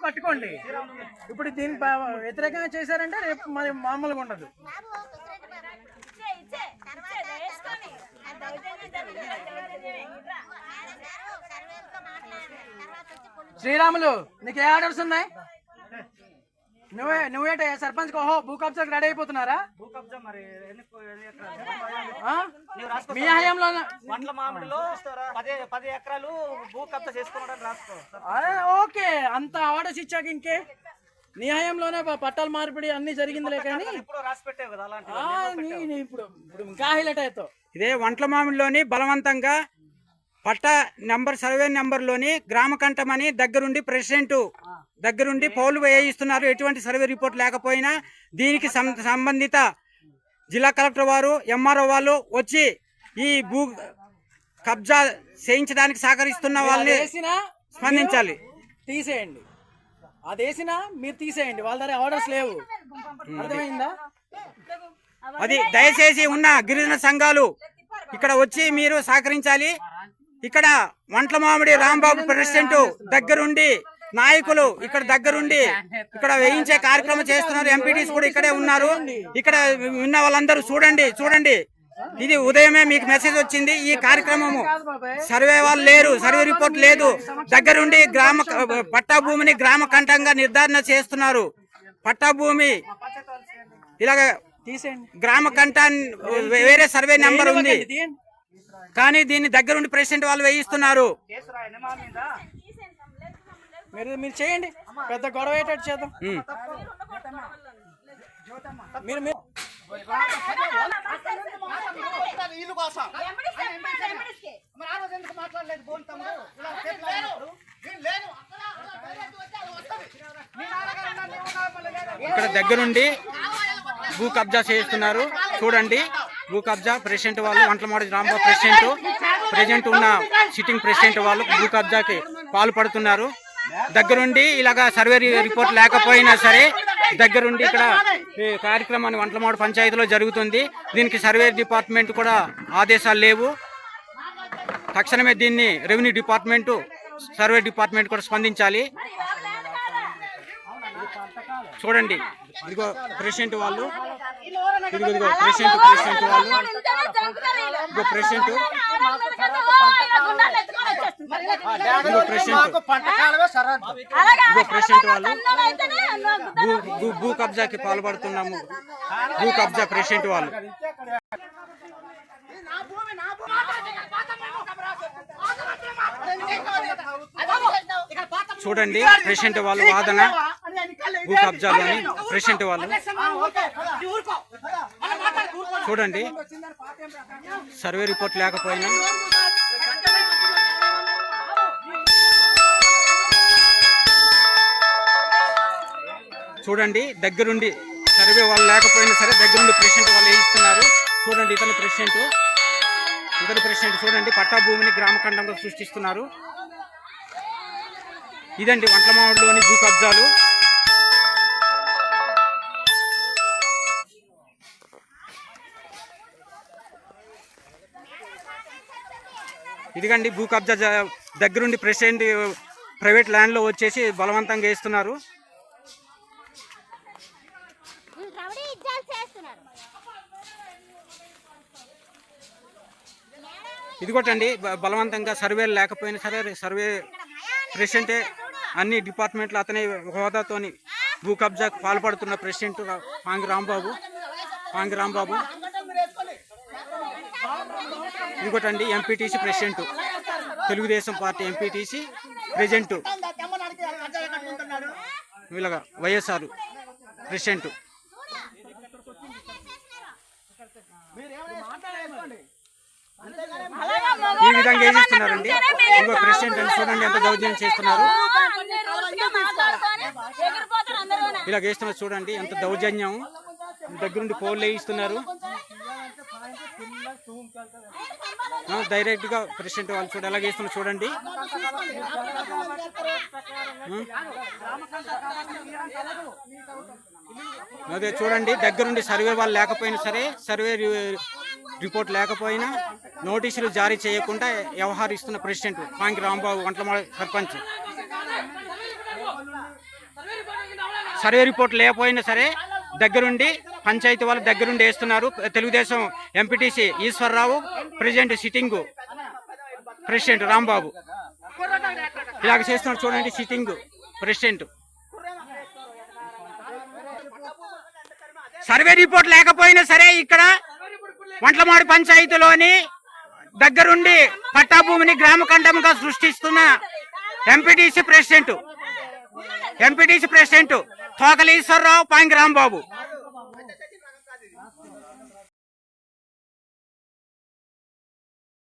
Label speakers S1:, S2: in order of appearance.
S1: పట్టుకోండి. ఇప్పుడు దీని వ్యతిరేకంగా చేశారంటే రేపు మరి మామూలుగా ఉండదు. శ్రీరాములు, నీకు ఏ ఆర్డర్స్ ఉన్నాయి? నువ్వేట సర్పంచ్ ఓహో భూ కబ్జాకి రెడీ అయిపోతున్నారా? మీ హయాంలో ఓకే, అంత ఆర్డర్స్ ఇచ్చాక ఇంకే నీ హయాంలోనే పట్టాల మార్పిడి అన్ని జరిగిందిలే. కానీ ఇప్పుడు ఇంకా హైలైట్ అవుతావు.
S2: ఇదే వంట్ల మామిడిలోని బలవంతంగా పట్టా నెంబర్ సర్వే నెంబర్లోని గ్రామ కంఠమని దగ్గరుండి ప్రెసిడెంట్ దగ్గరుండి పౌలు వేయిస్తున్నారు. ఎటువంటి సర్వే రిపోర్ట్ లేకపోయినా దీనికి సంబంధిత జిల్లా కలెక్టర్ వారు ఎంఆర్ఓ వాళ్ళు వచ్చి ఈ భూ కబ్జా చేయించడానికి సహకరిస్తున్న వాళ్ళని స్పందించాలి.
S1: తీసేయండి, అది వేసినా మీరు తీసేయండి, వాళ్ళ దగ్గర ఆర్డర్స్ లేవు. అర్థమైందా?
S2: అది దయచేసి ఉన్న గిరిజన సంఘాలు ఇక్కడ వచ్చి మీరు సహకరించాలి. ఇక్కడ వంట్ల మామిడి రాంబాబు ప్రెసిడెంట్ దగ్గరుండి నాయకులు ఇక్కడ దగ్గరుండి ఇక్కడ వేయించే కార్యక్రమం చేస్తున్నారు. ఎంపీటీస్ కూడా ఇక్కడే ఉన్నారు. ఇక్కడ ఉన్న వాళ్ళందరూ చూడండి. ఇది ఉదయమే మీకు మెసేజ్ వచ్చింది. ఈ కార్యక్రమము సర్వే వాళ్ళు లేరు, సర్వే రిపోర్ట్ లేదు. దగ్గరుండి పట్టా భూమిని గ్రామ కంఠంగా నిర్ధారణ చేస్తున్నారు. పట్టా భూమి ఇలాగ గ్రామ కంఠాన్ని వేరే సర్వే నెంబర్ ఉంది, కానీ దీన్ని దగ్గరుండి ప్రెసిడెంట్ వాళ్ళు వేయిస్తున్నారు.
S1: మీరు చేయండి, పెద్ద గొడవ అయ్యేటట్టు చేద్దాం.
S2: ఇక్కడ దగ్గరుండి భూ కబ్జా చేస్తున్నారు. చూడండి, భూ కబ్జా ప్రెసిడెంట్ వాళ్ళు వంట్లమాడి రాంబాబు ప్రెసిడెంట్ ఉన్న సిట్టింగ్ ప్రెసిడెంట్ వాళ్ళు భూ కబ్జాకి పాల్పడుతున్నారు. దగ్గరుండి ఇలాగా సర్వే రిపోర్ట్ లేకపోయినా సరే దగ్గరుండి ఇక్కడ కార్యక్రమాన్ని వంట్లమాడు పంచాయతీలో జరుగుతుంది. దీనికి సర్వే డిపార్ట్మెంట్ కూడా ఆదేశాలు లేవు. తక్షణమే దీన్ని రెవెన్యూ డిపార్ట్మెంటు సర్వే డిపార్ట్మెంట్ కూడా స్పందించాలి. చూడండి, ఇదిగో ప్రెసిడెంట్ వాళ్ళు, ఇదిగో ప్రెసిడెంట్ వాళ్ళు, ఇదిగో ప్రెసిడెంట్ వాళ్ళు భూ కబ్జాకి పాల్పడుతున్నాము. భూ కబ్జా ప్రెసిడెంట్ వాళ్ళు. చూడండి, ప్రెసిడెంట్ వాళ్ళు వాదన భూ కబ్జాలోని ప్రెసిడెంట్ వాళ్ళు. చూడండి, సర్వే రిపోర్ట్ లేకపోయినా చూడండి, దగ్గరుండి సర్వే వాళ్ళు లేకపోయినా సరే దగ్గరుండి ప్రెసిడెంట్ వాళ్ళు వేయిస్తున్నారు. చూడండి, ఇతని ప్రెసిడెంట్ చూడండి, పట్టా భూమిని గ్రామ ఖండంగా సృష్టిస్తున్నారు. ఇదండి వంట్లమామిడిలోని భూ కబ్జాలు. ఇదిగండి భూ కబ్జా దగ్గరుండి ప్రెసిడెంట్ ప్రైవేట్ ల్యాండ్లో వచ్చేసి బలవంతంగా వేస్తున్నారు. ఇదిగోటండి బలవంతంగా సర్వేలు లేకపోయినా సరే సర్వే ప్రెసిడెంటే అన్ని డిపార్ట్మెంట్లు అతని హోదాతోని భూ కబ్జాకు పాల్పడుతున్న ప్రెసిడెంట్ పాంగి రాంబాబు. ఇదిగోటండి MPTC president, Telugu Desam party MPTC president, వీళ్ళగా వైఎస్ఆర్ ప్రెసిడెంట్. ఈ విధంగా ఏం చేస్తున్నారండి? ఇంకో ప్రెసిడెంట్ అని చూడండి ఎంత దౌర్జన్యం చేస్తున్నారు. ఇలాగ వేస్తున్నారు చూడండి, ఎంత దౌర్జన్యం. దగ్గరుండి పోల్ వేయిస్తున్నారు. డైరెక్ట్ గా ప్రెసిడెంట్ వాళ్ళు చూడండి ఎలా వేస్తున్నారు చూడండి. అదే చూడండి, దగ్గరుండి సర్వే వాళ్ళు లేకపోయినా సరే సర్వే రిపోర్ట్ లేకపోయినా నోటీసులు జారీ చేయకుండా వ్యవహరిస్తున్న president Pangi Rambabu Vantlamadu sarpanch. Survey report లేకపోయినా సరే దగ్గరుండి పంచాయతీ వాళ్ళ దగ్గరుండి వేస్తున్నారు. Telugu Desam MPTC Eswararao, president sitting president Rambabu ఇలాగ చేస్తున్నారు. చూడండి, సిట్టింగ్ ప్రెసిడెంట్. సర్వే రిపోర్ట్ లేకపోయినా సరే ఇక్కడ వంట్లమాడు పంచాయతీలోని దగ్గరుండి పట్టాభూమిని గ్రామ ఖండంగా సృష్టిస్తున్న ఎంపీటీసీ ప్రెసిడెంట్ తోకల ఈశ్వరరావు, పాంగి రాంబాబు.